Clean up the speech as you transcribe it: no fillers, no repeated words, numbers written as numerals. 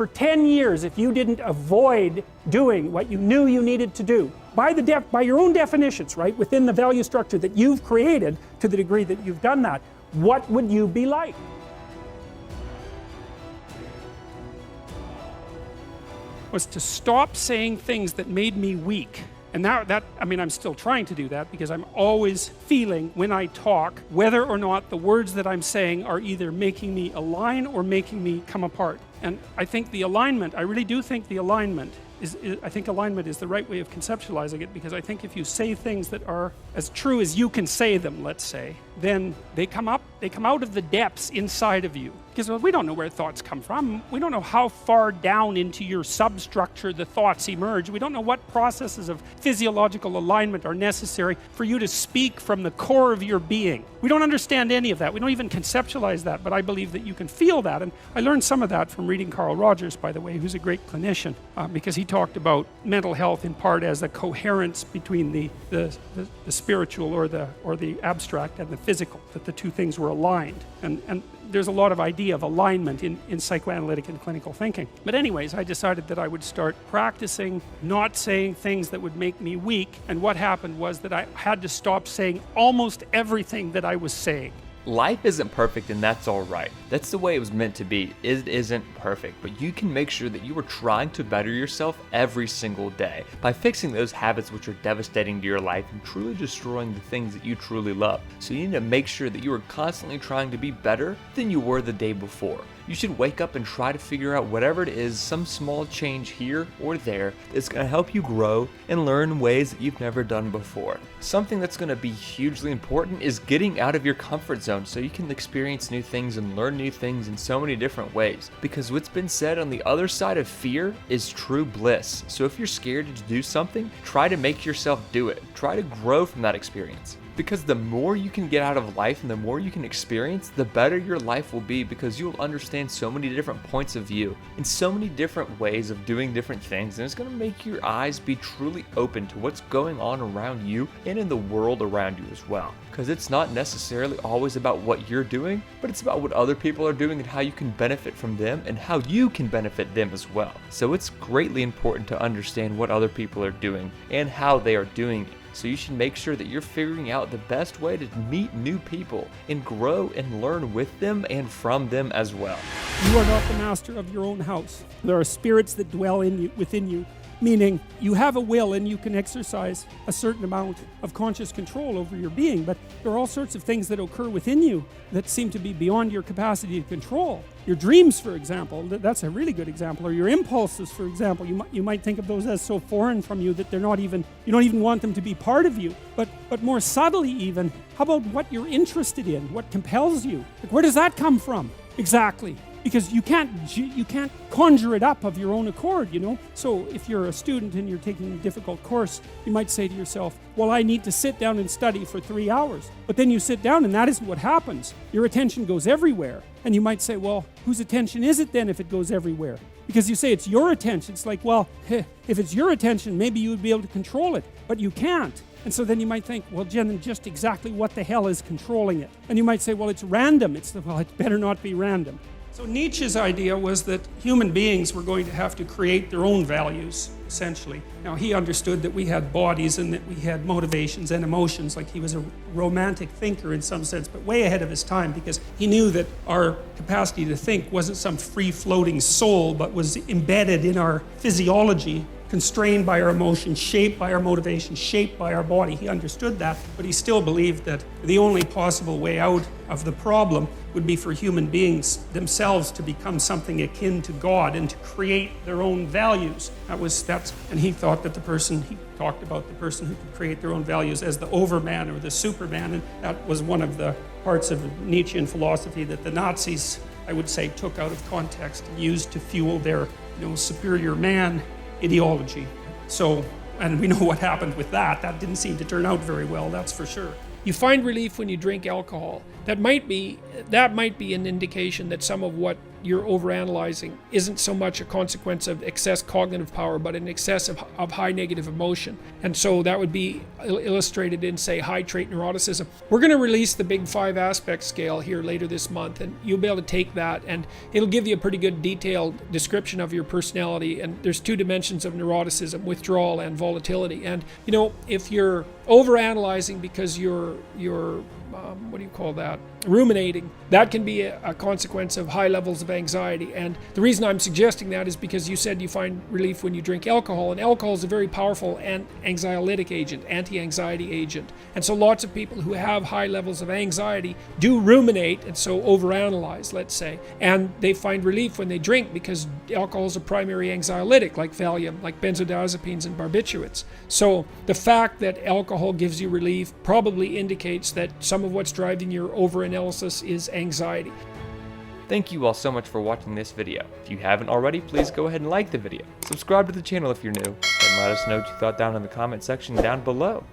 for 10 years if you didn't avoid doing what you knew you needed to do, by your own definitions, right, within the value structure that you've created, to the degree that you've done that, what would you be like? Was to stop saying things that made me weak. And I'm still trying to do that, because I'm always feeling when I talk whether or not the words that I'm saying are either making me align or making me come apart. And I think the alignment, I really do think the alignment I think alignment is the right way of conceptualizing it, because I think if you say things that are as true as you can say them, let's say, then they come out of the depths inside of you. Because we don't know where thoughts come from. We don't know how far down into your substructure the thoughts emerge. We don't know what processes of physiological alignment are necessary for you to speak from the core of your being. We don't understand any of that. We don't even conceptualize that, but I believe that you can feel that. And I learned some of that from reading Carl Rogers, by the way, who's a great clinician, because he talked about mental health in part as a coherence between the spiritual or the abstract and the physical, that the two things were aligned. And there's a lot of idea of alignment in psychoanalytic and clinical thinking. But anyways, I decided that I would start practicing not saying things that would make me weak, and what happened was that I had to stop saying almost everything that I was saying. Life isn't perfect, and that's all right. That's the way it was meant to be. It isn't perfect, but you can make sure that you are trying to better yourself every single day by fixing those habits which are devastating to your life and truly destroying the things that you truly love. So you need to make sure that you are constantly trying to be better than you were the day before. You should wake up and try to figure out whatever it is, some small change here or there that's going to help you grow and learn ways that you've never done before. Something that's going to be hugely important is getting out of your comfort zone so you can experience new things and learn new things in so many different ways. Because what's been said on the other side of fear is true bliss. So if you're scared to do something, try to make yourself do it. Try to grow from that experience. Because the more you can get out of life and the more you can experience, the better your life will be, because you'll understand so many different points of view and so many different ways of doing different things, and it's going to make your eyes be truly open to what's going on around you and in the world around you as well. Because it's not necessarily always about what you're doing, but it's about what other people are doing and how you can benefit from them and how you can benefit them as well. So it's greatly important to understand what other people are doing and how they are doing it. So you should make sure that you're figuring out the best way to meet new people and grow and learn with them and from them as well. You are not the master of your own house. There are spirits that dwell within you, meaning you have a will and you can exercise a certain amount of conscious control over your being, but there are all sorts of things that occur within you that seem to be beyond your capacity to control. Your dreams, for example, that's a really good example, or your impulses, for example. You might think of those as so foreign from you that you don't even want them to be part of you. But more subtly even, how about what you're interested in, what compels you? Like, where does that come from? Exactly. Because you can't conjure it up of your own accord, So if you're a student and you're taking a difficult course, you might say to yourself, well, I need to sit down and study for 3 hours. But then you sit down and that isn't what happens. Your attention goes everywhere. And you might say, well, whose attention is it then if it goes everywhere? Because you say it's your attention. It's like, well, if it's your attention, maybe you would be able to control it, but you can't. And so then you might think, well, Jen, just exactly what the hell is controlling it? And you might say, well, it's random. Well, it better not be random. So Nietzsche's idea was that human beings were going to have to create their own values, essentially. Now, he understood that we had bodies and that we had motivations and emotions, like he was a romantic thinker in some sense, but way ahead of his time, because he knew that our capacity to think wasn't some free-floating soul, but was embedded in our physiology, constrained by our emotions, shaped by our motivations, shaped by our body. He understood that, but he still believed that the only possible way out of the problem would be for human beings themselves to become something akin to God and to create their own values. And he thought that he talked about the person who could create their own values as the overman or the superman, and that was one of the parts of Nietzschean philosophy that the Nazis, I would say, took out of context and used to fuel their, superior man ideology. So, and we know what happened with that. That didn't seem to turn out very well, that's for sure. You find relief when you drink alcohol. That might be an indication that some of what you're overanalyzing isn't so much a consequence of excess cognitive power, but an excess of high negative emotion. And so that would be illustrated in, say, high trait neuroticism. We're going to release the Big 5 aspect scale here later this month, and you'll be able to take that, and it'll give you a pretty good detailed description of your personality. And there's 2 dimensions of neuroticism: withdrawal and volatility. And you know, if you're overanalyzing because you're what do you call that? Ruminating. That can be a consequence of high levels of anxiety. And the reason I'm suggesting that is because you said you find relief when you drink alcohol, and alcohol is a very powerful anxiolytic agent, anti-anxiety agent. And so lots of people who have high levels of anxiety do ruminate, and so overanalyze, let's say. And they find relief when they drink because alcohol is a primary anxiolytic, like Valium, like benzodiazepines and barbiturates. So the fact that alcohol gives you relief probably indicates that some of what's driving your overanalysis is anxiety. Thank you all so much for watching this video. If you haven't already, please go ahead and like the video. Subscribe to the channel if you're new, and let us know what you thought down in the comment section down below.